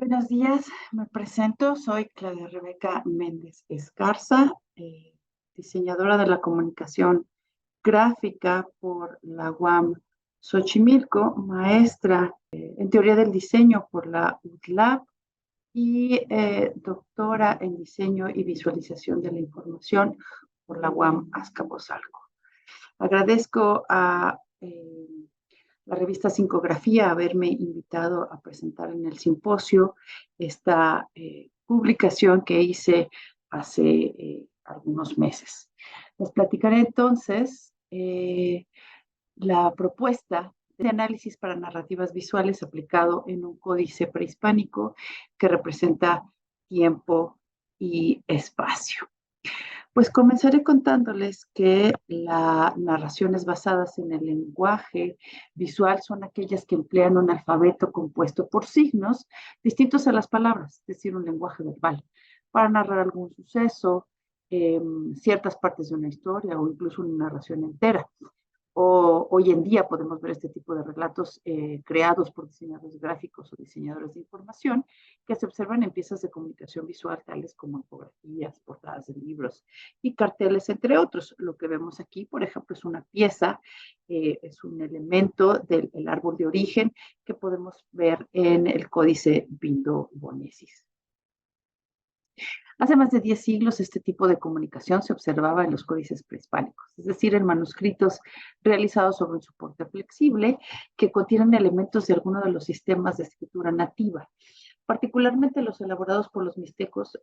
Buenos días, me presento, soy Claudia Rebeca Méndez Escarza, diseñadora de la comunicación gráfica por la UAM Xochimilco, maestra en teoría del diseño por la UTLAB y doctora en diseño y visualización de la información por la UAM Azcapotzalco. Agradezco a la revista Sincografía haberme invitado a presentar en el simposio esta publicación que hice hace algunos meses. Les platicaré entonces la propuesta de análisis para narrativas visuales aplicado en un códice prehispánico que representa tiempo y espacio. Pues comenzaré contándoles que las narraciones basadas en el lenguaje visual son aquellas que emplean un alfabeto compuesto por signos distintos a las palabras, es decir, un lenguaje verbal, para narrar algún suceso, ciertas partes de una historia o incluso una narración entera. Hoy en día podemos ver este tipo de relatos creados por diseñadores gráficos o diseñadores de información que se observan en piezas de comunicación visual tales como infografías, portadas de libros y carteles, entre otros. Lo que vemos aquí, por ejemplo, es una pieza, es un elemento del árbol de origen que podemos ver en el códice Vindobonensis. Hace más de 10 siglos este tipo de comunicación se observaba en los códices prehispánicos, es decir, en manuscritos realizados sobre un soporte flexible que contienen elementos de alguno de los sistemas de escritura nativa. Particularmente los elaborados por los mixtecos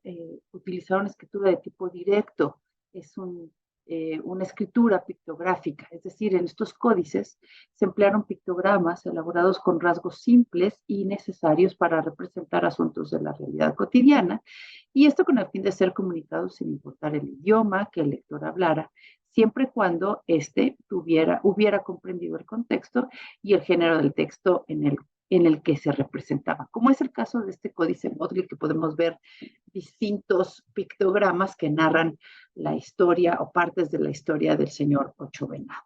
utilizaron escritura de tipo directo, es una escritura pictográfica, es decir, en estos códices se emplearon pictogramas elaborados con rasgos simples y necesarios para representar asuntos de la realidad cotidiana, y esto con el fin de ser comunicados sin importar el idioma que el lector hablara, siempre y cuando éste hubiera comprendido el contexto y el género del texto en el que se representaba, como es el caso de este códice Motley, que podemos ver distintos pictogramas que narran la historia o partes de la historia del señor Ocho Venado.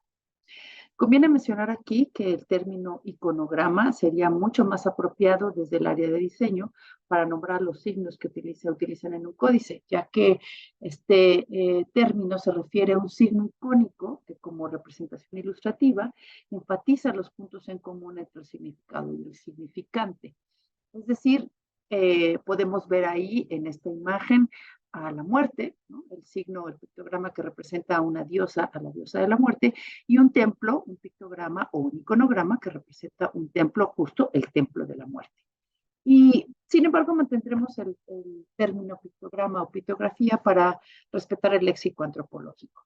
Conviene mencionar aquí que el término iconograma sería mucho más apropiado desde el área de diseño para nombrar los signos que utilizan en un códice, ya que este término se refiere a un signo icónico que, como representación ilustrativa, enfatiza los puntos en común entre el significado y el significante. Es decir, podemos ver ahí en esta imagen a la muerte, ¿no? El signo, el pictograma que representa a una diosa, a la diosa de la muerte, y un templo, un pictograma o un iconograma que representa un templo, justo el templo de la muerte. Y sin embargo, mantendremos el término pictograma o pictografía para respetar el léxico antropológico.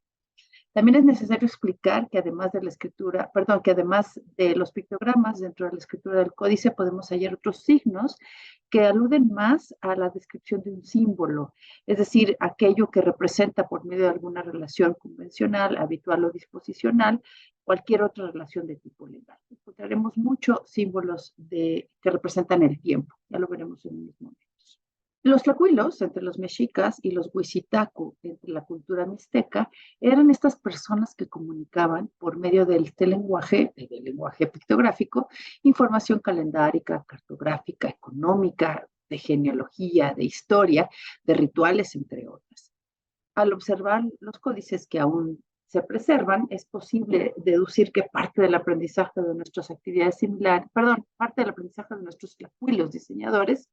También es necesario explicar que además de la escritura, perdón, que además de los pictogramas dentro de la escritura del códice podemos hallar otros signos que aluden más a la descripción de un símbolo, es decir, aquello que representa por medio de alguna relación convencional, habitual o disposicional, cualquier otra relación de tipo legal. Encontraremos muchos símbolos que representan el tiempo, ya lo veremos en unos momentos. Los tlacuilos, entre los mexicas, y los huizitacu, entre la cultura mixteca, eran estas personas que comunicaban por medio del lenguaje pictográfico, información calendárica, cartográfica, económica, de genealogía, de historia, de rituales, entre otras. Al observar los códices que aún se preservan, es posible deducir que parte del aprendizaje de nuestras actividades similares, perdón, parte del aprendizaje de nuestros tlacuilos diseñadores,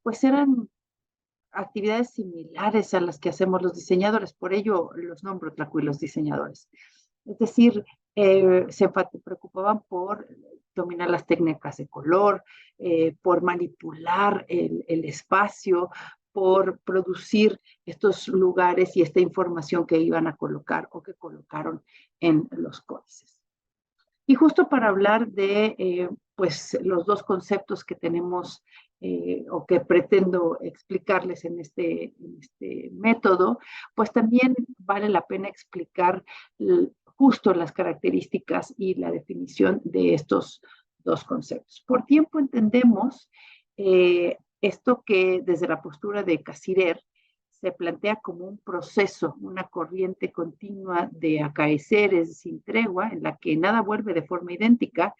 pues eran actividades similares a las que hacemos los diseñadores, por ello los nombro tlacuilos diseñadores. Es decir, se preocupaban por dominar las técnicas de color, por manipular el espacio, por producir estos lugares y esta información que iban a colocar o que colocaron en los códices. Y justo para hablar de pues, los dos conceptos que tenemos o que pretendo explicarles en este método, pues también vale la pena explicar justo las características y la definición de estos dos conceptos. Por tiempo entendemos esto que desde la postura de Cassirer se plantea como un proceso, una corriente continua de acaeceres sin tregua, en la que nada vuelve de forma idéntica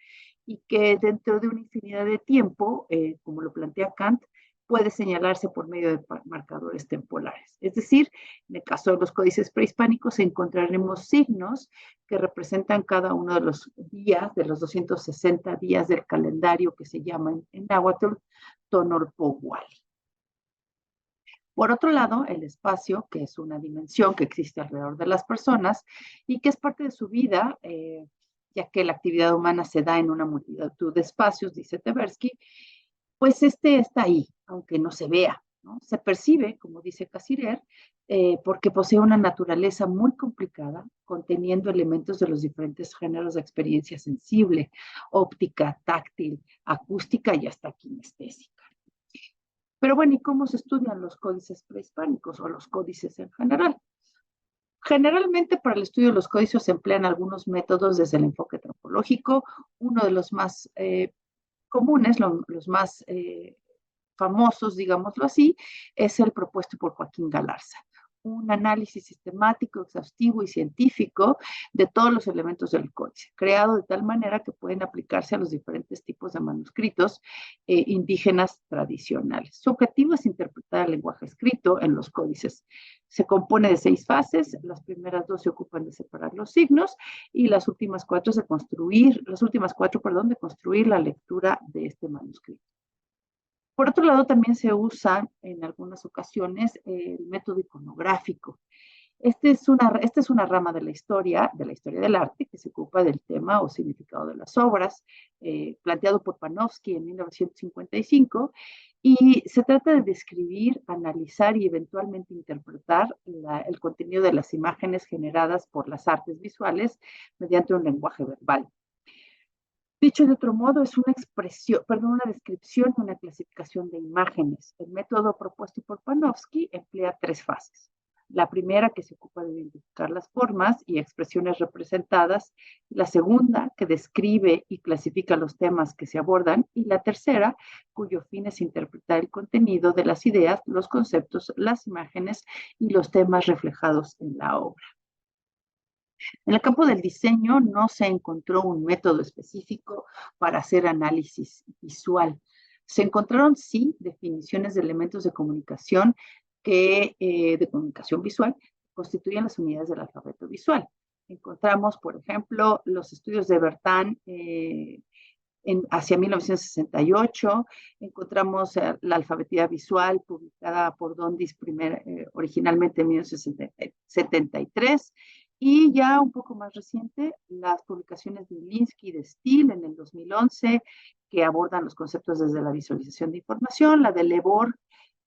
y que dentro de una infinidad de tiempo, como lo plantea Kant, puede señalarse por medio de marcadores temporales. Es decir, en el caso de los códices prehispánicos encontraremos signos que representan cada uno de los días, de los 260 días del calendario que se llama en náhuatl Tonorpohuali. Por otro lado, el espacio, que es una dimensión que existe alrededor de las personas y que es parte de su vida, ya que la actividad humana se da en una multitud de espacios, dice Tversky, pues este está ahí, aunque no se vea, ¿no? Se percibe, como dice Cassirer, porque posee una naturaleza muy complicada, conteniendo elementos de los diferentes géneros de experiencia sensible, óptica, táctil, acústica y hasta kinestésica. Pero bueno, ¿y cómo se estudian los códices prehispánicos o los códices en general? Generalmente para el estudio de los códices se emplean algunos métodos desde el enfoque antropológico. Uno de los más comunes, los más famosos, digámoslo así, es el propuesto por Joaquín Galarza. Un análisis sistemático, exhaustivo y científico de todos los elementos del códice, creado de tal manera que pueden aplicarse a los diferentes tipos de manuscritos indígenas tradicionales. Su objetivo es interpretar el lenguaje escrito en los códices. Se compone de 6 fases, las primeras 2 se ocupan de separar los signos y las últimas 4 de construir la lectura de este manuscrito. Por otro lado, también se usa en algunas ocasiones el método iconográfico. Esta es una rama de la historia del arte, que se ocupa del tema o significado de las obras, planteado por Panofsky en 1955, y se trata de describir, analizar y eventualmente interpretar el contenido de las imágenes generadas por las artes visuales mediante un lenguaje verbal. Dicho de otro modo, es una descripción y una clasificación de imágenes. El método propuesto por Panofsky emplea 3 fases. La primera, que se ocupa de identificar las formas y expresiones representadas. La segunda, que describe y clasifica los temas que se abordan. Y la tercera, cuyo fin es interpretar el contenido de las ideas, los conceptos, las imágenes y los temas reflejados en la obra. En el campo del diseño no se encontró un método específico para hacer análisis visual. Se encontraron, sí, definiciones de elementos de comunicación de comunicación visual, constituyen las unidades del alfabeto visual. Encontramos, por ejemplo, los estudios de Bertin hacia 1968, encontramos la alfabetía visual publicada por Dondis originalmente en 1973, y ya un poco más reciente, las publicaciones de Ulinsky y de Steele en el 2011, que abordan los conceptos desde la visualización de información, la de Lebor,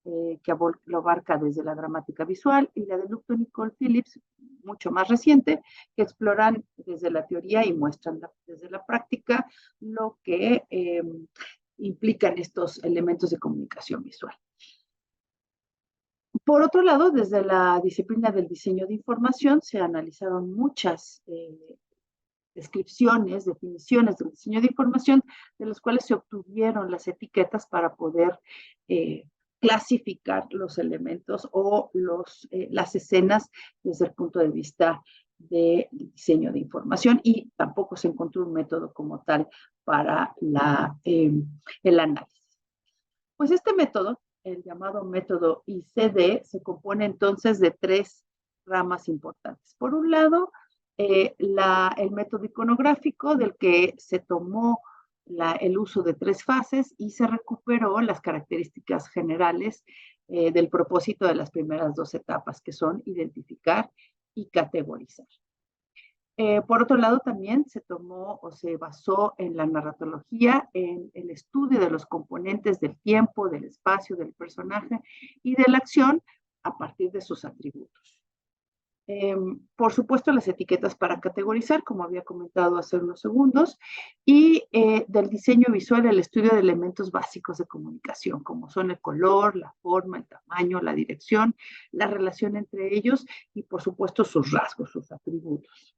que lo abarca desde la gramática visual, y la de Lupton y Cole Phillips, mucho más reciente, que exploran desde la teoría y muestran desde la práctica lo que implican estos elementos de comunicación visual. Por otro lado, desde la disciplina del diseño de información se analizaron muchas descripciones, definiciones del diseño de información, de las cuales se obtuvieron las etiquetas para poder clasificar los elementos o las escenas desde el punto de vista de diseño de información, y tampoco se encontró un método como tal para el análisis. Pues este método, el llamado método ICD, se compone entonces de 3 ramas importantes. Por un lado, el método iconográfico, del que se tomó el uso de 3 fases y se recuperó las características generales del propósito de las primeras 2 etapas, que son identificar y categorizar. Por otro lado, también se tomó o se basó en la narratología, en el estudio de los componentes del tiempo, del espacio, del personaje y de la acción a partir de sus atributos. Por supuesto, las etiquetas para categorizar, como había comentado hace unos segundos, y del diseño visual, el estudio de elementos básicos de comunicación, como son el color, la forma, el tamaño, la dirección, la relación entre ellos y, por supuesto, sus rasgos, sus atributos.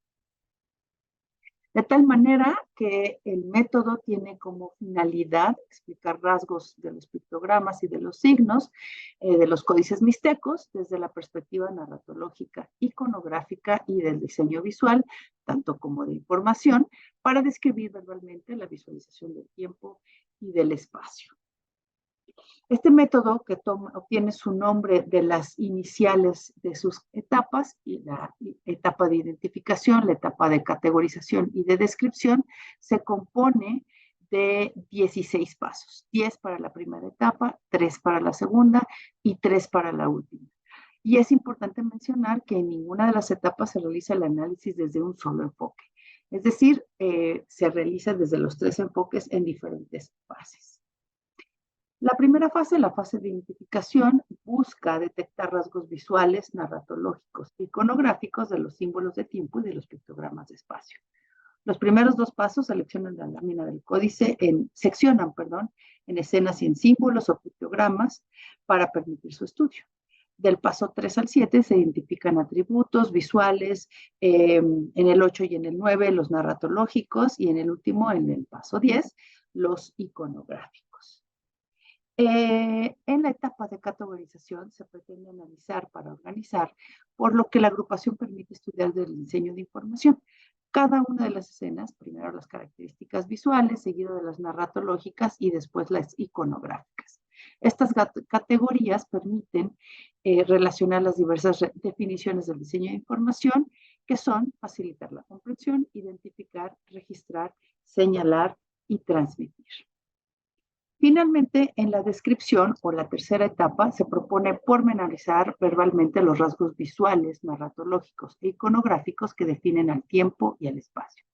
De tal manera que el método tiene como finalidad explicar rasgos de los pictogramas y de los signos de los códices mixtecos desde la perspectiva narratológica, iconográfica y del diseño visual, tanto como de información, para describir verbalmente la visualización del tiempo y del espacio. Este método que obtiene su nombre de las iniciales de sus etapas, y la etapa de identificación, la etapa de categorización y de descripción, se compone de 16 pasos, 10 para la primera etapa, 3 para la segunda y 3 para la última. Y es importante mencionar que en ninguna de las etapas se realiza el análisis desde un solo enfoque. Es decir, se realiza desde los 3 enfoques en diferentes fases. La primera fase, la fase de identificación, busca detectar rasgos visuales, narratológicos, iconográficos de los símbolos de tiempo y de los pictogramas de espacio. Los primeros 2 pasos seleccionan la lámina del códice, seccionan en escenas y en símbolos o pictogramas para permitir su estudio. Del paso 3 al 7 se identifican atributos visuales, en el 8 y en el 9 los narratológicos y en el último, en el paso 10, los iconográficos. En la etapa de categorización se pretende analizar para organizar, por lo que la agrupación permite estudiar del diseño de información. Cada una de las escenas, primero las características visuales, seguido de las narratológicas y después las iconográficas. Estas categorías permiten relacionar las diversas definiciones del diseño de información, que son facilitar la comprensión, identificar, registrar, señalar y transmitir. Finalmente, en la descripción o la tercera etapa se propone pormenorizar verbalmente los rasgos visuales, narratológicos e iconográficos que definen al tiempo y al espacio.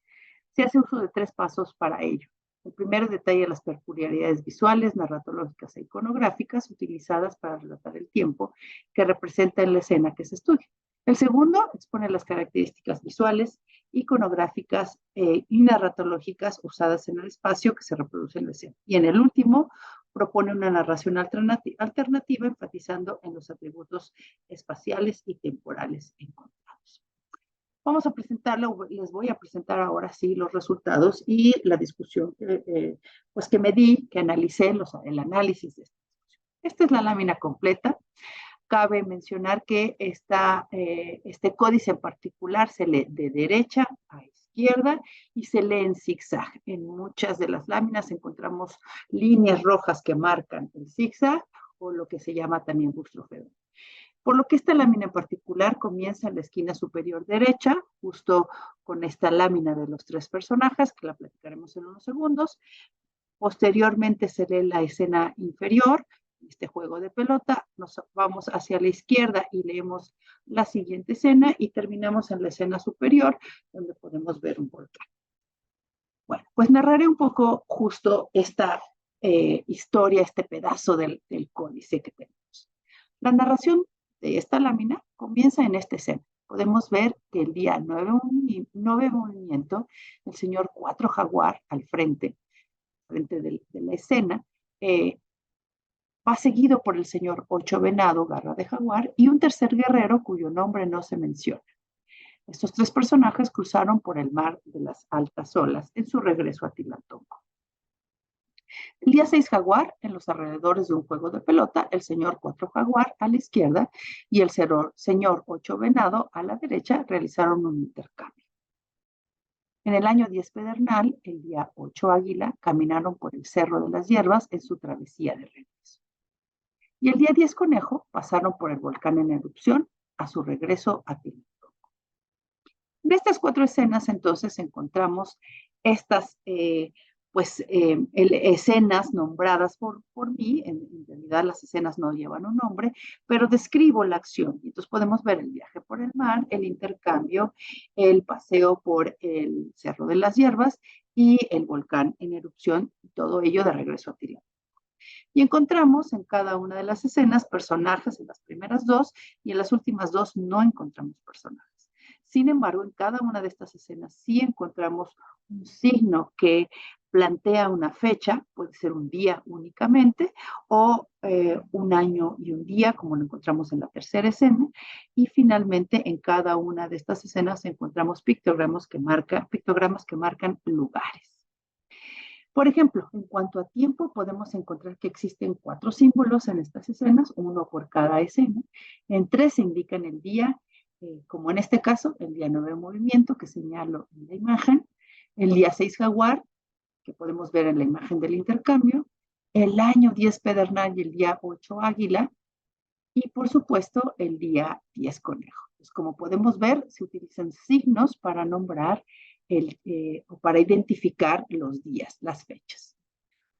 Se hace uso de 3 pasos para ello. El primero detalla las peculiaridades visuales, narratológicas e iconográficas utilizadas para relatar el tiempo que representa en la escena que se estudia. El segundo expone las características visuales, iconográficas y narratológicas usadas en el espacio que se reproduce en la escena. Y en el último, propone una narración alternativa enfatizando en los atributos espaciales y temporales encontrados. Vamos a presentarlo, les voy a presentar ahora sí los resultados y la discusión pues que me di, que analicé, el análisis de esta discusión. Esta es la lámina completa. Cabe mencionar que este códice en particular se lee de derecha a izquierda y se lee en zigzag. En muchas de las láminas encontramos líneas rojas que marcan el zigzag o lo que se llama también bustrofeo. Por lo que esta lámina en particular comienza en la esquina superior derecha, justo con esta lámina de los 3 personajes, que la platicaremos en unos segundos. Posteriormente se lee la escena inferior, este juego de pelota, nos vamos hacia la izquierda y leemos la siguiente escena y terminamos en la escena superior, donde podemos ver un volcán. Bueno, pues narraré un poco justo esta historia, este pedazo del códice que tenemos. La narración de esta lámina comienza en esta escena. Podemos ver que el día 9 movimiento, el señor 4 Jaguar al frente de la escena, va seguido por el señor 8 Venado, garra de jaguar, y un tercer guerrero cuyo nombre no se menciona. Estos 3 personajes cruzaron por el mar de las altas olas en su regreso a Tilatongo. El día 6 Jaguar, en los alrededores de un juego de pelota, el señor 4 Jaguar a la izquierda y el señor 8 Venado a la derecha realizaron un intercambio. En el año 10 Pedernal, el día 8 Águila, caminaron por el Cerro de las Hierbas en su travesía de regreso. Y el día 10 Conejo pasaron por el volcán en erupción a su regreso a Tilatongo. En estas 4 escenas, entonces, encontramos estas escenas nombradas por mí. En realidad las escenas no llevan un nombre, pero describo la acción. Entonces podemos ver el viaje por el mar, el intercambio, el paseo por el Cerro de las Hierbas y el volcán en erupción, todo ello de regreso a Tilatongo. Y encontramos en cada una de las escenas personajes en las primeras 2 y en las últimas 2 no encontramos personajes. Sin embargo, en cada una de estas escenas sí encontramos un signo que plantea una fecha, puede ser un día únicamente, o un año y un día, como lo encontramos en la tercera escena, y finalmente en cada una de estas escenas encontramos pictogramas que marcan lugares. Por ejemplo, en cuanto a tiempo, podemos encontrar que existen 4 símbolos en estas escenas, uno por cada escena. En 3 se indican el día, como en este caso, el día 9 de movimiento, que señalo en la imagen, el día 6 jaguar, que podemos ver en la imagen del intercambio, el año 10 pedernal y el día 8 águila, y por supuesto el día 10 conejo. Pues como podemos ver, se utilizan signos para nombrar o para identificar los días, las fechas.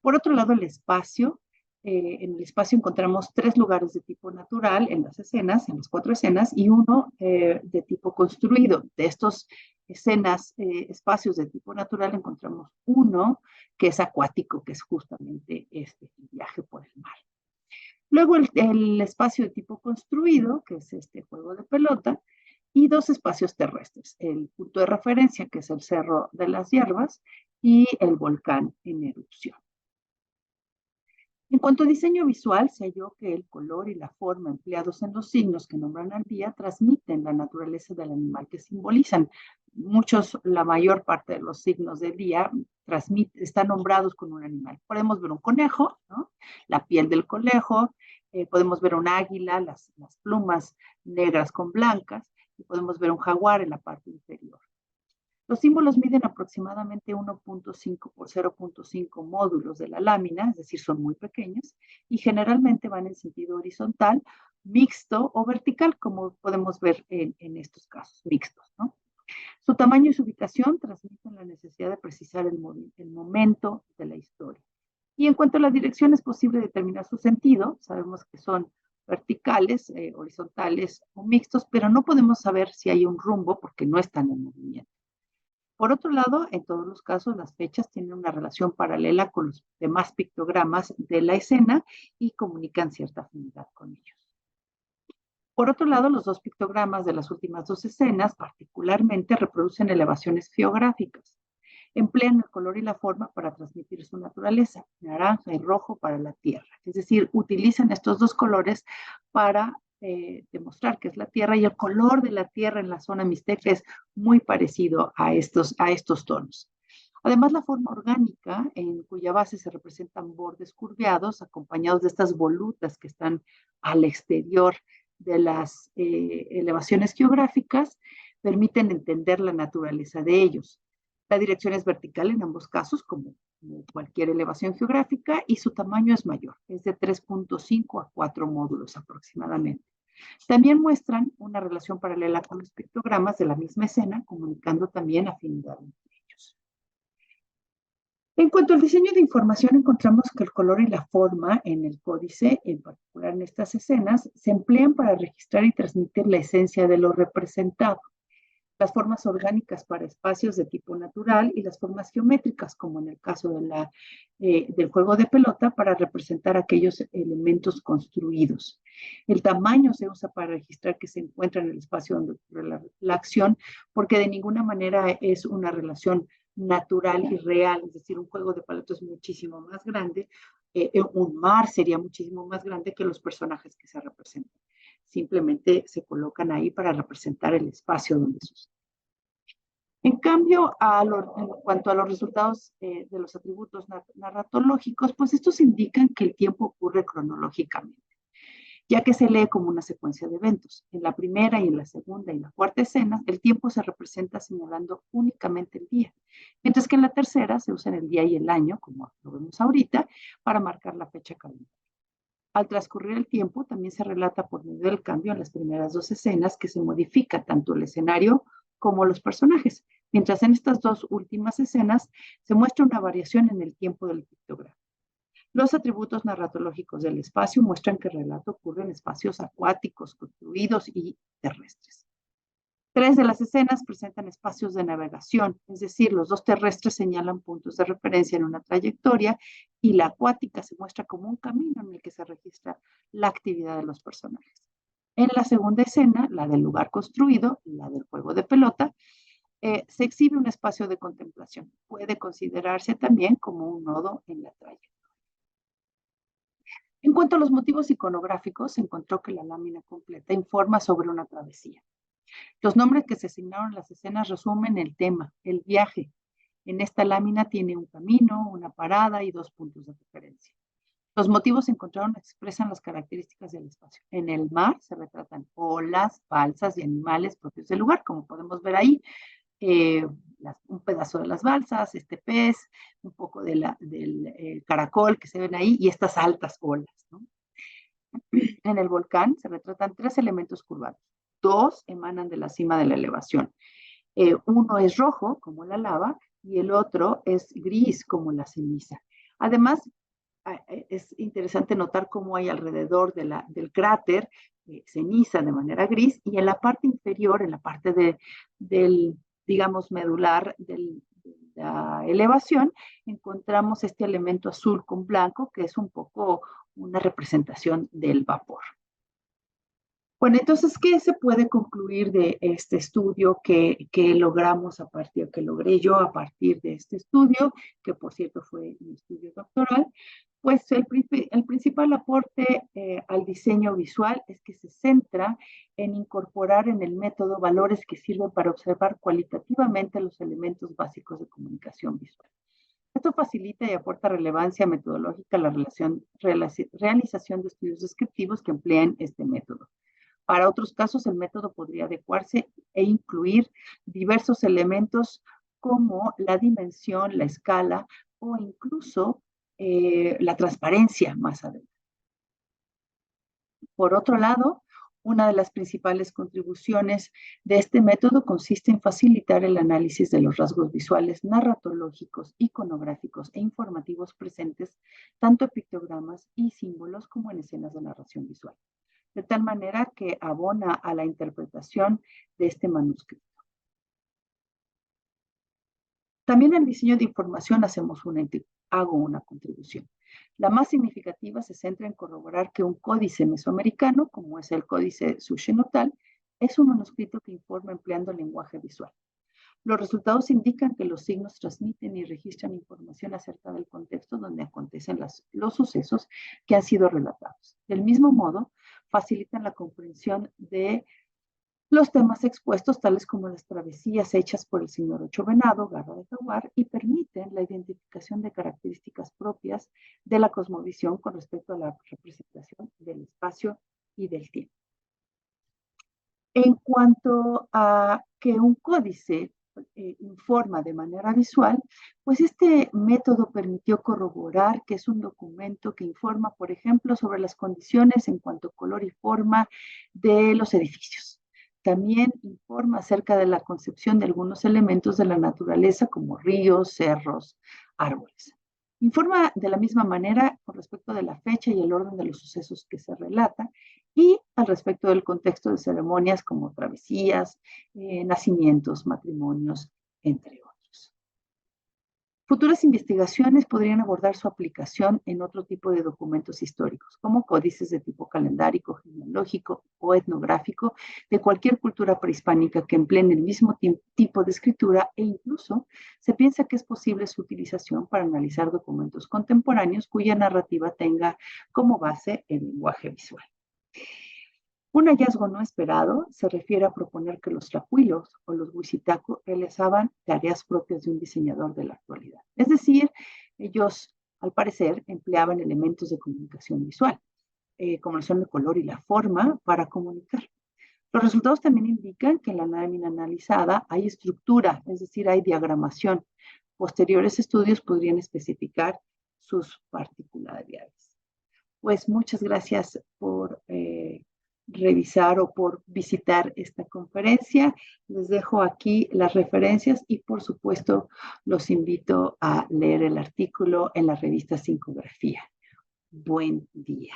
Por otro lado, el espacio. En el espacio encontramos 3 lugares de tipo natural en las escenas, en las 4 escenas, y uno de tipo construido. De estos espacios de tipo natural, encontramos uno que es acuático, que es justamente este viaje por el mar. Luego el espacio de tipo construido, que es este juego de pelota, y 2 espacios terrestres, el punto de referencia, que es el Cerro de las Hierbas, y el volcán en erupción. En cuanto a diseño visual, se halló que el color y la forma empleados en los signos que nombran al día transmiten la naturaleza del animal que simbolizan. La mayor parte de los signos del día están nombrados con un animal. Podemos ver un conejo, ¿no? La piel del conejo, podemos ver un águila, las plumas negras con blancas, y podemos ver un jaguar en la parte inferior. Los símbolos miden aproximadamente 1.5 por 0.5 módulos de la lámina, es decir, son muy pequeños, y generalmente van en sentido horizontal, mixto o vertical, como podemos ver en estos casos, mixtos, ¿no? Su tamaño y su ubicación transmiten la necesidad de precisar el momento de la historia. Y en cuanto a la dirección, es posible determinar su sentido. Sabemos que son verticales, horizontales o mixtos, pero no podemos saber si hay un rumbo porque no están en movimiento. Por otro lado, en todos los casos, las fechas tienen una relación paralela con los demás pictogramas de la escena y comunican cierta afinidad con ellos. Por otro lado, los 2 pictogramas de las últimas 2 escenas particularmente reproducen elevaciones geográficas. Emplean el color y la forma para transmitir su naturaleza, naranja y rojo para la tierra. Es decir, utilizan estos 2 colores para demostrar que es la tierra, y el color de la tierra en la zona mixteca es muy parecido a estos tonos. Además, la forma orgánica, en cuya base se representan bordes curveados, acompañados de estas volutas que están al exterior de las elevaciones geográficas, permiten entender la naturaleza de ellos. La dirección es vertical en ambos casos, como cualquier elevación geográfica, y su tamaño es mayor, es de 3.5 a 4 módulos aproximadamente. También muestran una relación paralela con los pictogramas de la misma escena, comunicando también afinidad entre ellos. En cuanto al diseño de información, encontramos que el color y la forma en el códice, en particular en estas escenas, se emplean para registrar y transmitir la esencia de lo representado. Las formas orgánicas para espacios de tipo natural y las formas geométricas, como en el caso del juego de pelota, para representar aquellos elementos construidos. El tamaño se usa para registrar que se encuentra en el espacio donde ocurre la acción, porque de ninguna manera es una relación natural y real, es decir, un juego de pelota es muchísimo más grande, un mar sería muchísimo más grande que los personajes que se representan. Simplemente se colocan ahí para representar el espacio donde sucede. En cambio, en cuanto a los resultados de los atributos narratológicos, pues estos indican que el tiempo ocurre cronológicamente, ya que se lee como una secuencia de eventos. En la primera y en la segunda y la cuarta escena, el tiempo se representa señalando únicamente el día, mientras que en la tercera se usan el día y el año, como lo vemos ahorita, para marcar la fecha calendario. Al transcurrir el tiempo, también se relata por medio del cambio en las primeras 2 escenas que se modifica tanto el escenario como los personajes, mientras en estas 2 últimas escenas se muestra una variación en el tiempo del pictograma. Los atributos narratológicos del espacio muestran que el relato ocurre en espacios acuáticos, construidos y terrestres. 3 de las escenas presentan espacios de navegación, es decir, los 2 terrestres señalan puntos de referencia en una trayectoria y la acuática se muestra como un camino en el que se registra la actividad de los personajes. En la segunda escena, la del lugar construido, la del juego de pelota, se exhibe un espacio de contemplación. Puede considerarse también como un nodo en la trayectoria. En cuanto a los motivos iconográficos, se encontró que la lámina completa informa sobre una travesía. Los nombres que se asignaron a las escenas resumen el tema, el viaje. En esta lámina tiene un camino, una parada y 2 puntos de referencia. Los motivos encontrados expresan las características del espacio. En el mar se retratan olas, balsas y animales propios del lugar, como podemos ver ahí. Un pedazo de las balsas, este pez, un poco del caracol que se ven ahí y estas altas olas, ¿no? En el volcán se retratan 3 elementos curvados. 2 emanan de la cima de la elevación. Uno es rojo, como la lava, y el otro es gris, como la ceniza. Además, es interesante notar cómo hay alrededor del cráter ceniza de manera gris, y en la parte inferior, en la parte del, digamos, medular de la elevación, encontramos este elemento azul con blanco, que es un poco una representación del vapor. Bueno, entonces, ¿qué se puede concluir de este estudio que logré yo a partir de este estudio, que por cierto fue mi estudio doctoral? Pues el principal aporte al diseño visual es que se centra en incorporar en el método valores que sirven para observar cualitativamente los elementos básicos de comunicación visual. Esto facilita y aporta relevancia metodológica a la realización de estudios descriptivos que emplean este método. Para otros casos, el método podría adecuarse e incluir diversos elementos como la dimensión, la escala o incluso la transparencia más adelante. Por otro lado, una de las principales contribuciones de este método consiste en facilitar el análisis de los rasgos visuales narratológicos, iconográficos e informativos presentes, tanto en pictogramas y símbolos como en escenas de narración visual, de tal manera que abona a la interpretación de este manuscrito. También en el diseño de información hago una contribución. La más significativa se centra en corroborar que un códice mesoamericano, como es el códice Xuxenotal, es un manuscrito que informa empleando lenguaje visual. Los resultados indican que los signos transmiten y registran información acerca del contexto donde acontecen los sucesos que han sido relatados. Del mismo modo, facilitan la comprensión de los temas expuestos, tales como las travesías hechas por el señor Ocho Venado, Garra de Jaguar, y permiten la identificación de características propias de la cosmovisión con respecto a la representación del espacio y del tiempo. En cuanto a que un códice informa de manera visual, pues este método permitió corroborar que es un documento que informa, por ejemplo, sobre las condiciones en cuanto a color y forma de los edificios. También informa acerca de la concepción de algunos elementos de la naturaleza como ríos, cerros, árboles. Informa de la misma manera con respecto de la fecha y el orden de los sucesos que se relata y al respecto del contexto de ceremonias como travesías, nacimientos, matrimonios, entre otros. Futuras investigaciones podrían abordar su aplicación en otro tipo de documentos históricos, como códices de tipo calendárico, genealógico o etnográfico de cualquier cultura prehispánica que empleen el mismo tipo de escritura, e incluso se piensa que es posible su utilización para analizar documentos contemporáneos cuya narrativa tenga como base el lenguaje visual. Un hallazgo no esperado se refiere a proponer que los tlacuilos o los huizitaco realizaban tareas propias de un diseñador de la actualidad. Es decir, ellos, al parecer, empleaban elementos de comunicación visual, como son el color y la forma, para comunicar. Los resultados también indican que en la lámina analizada hay estructura, es decir, hay diagramación. Posteriores estudios podrían especificar sus particularidades. Pues muchas gracias por revisar o por visitar esta conferencia. Les dejo aquí las referencias y por supuesto los invito a leer el artículo en la revista Sincografía. Buen día.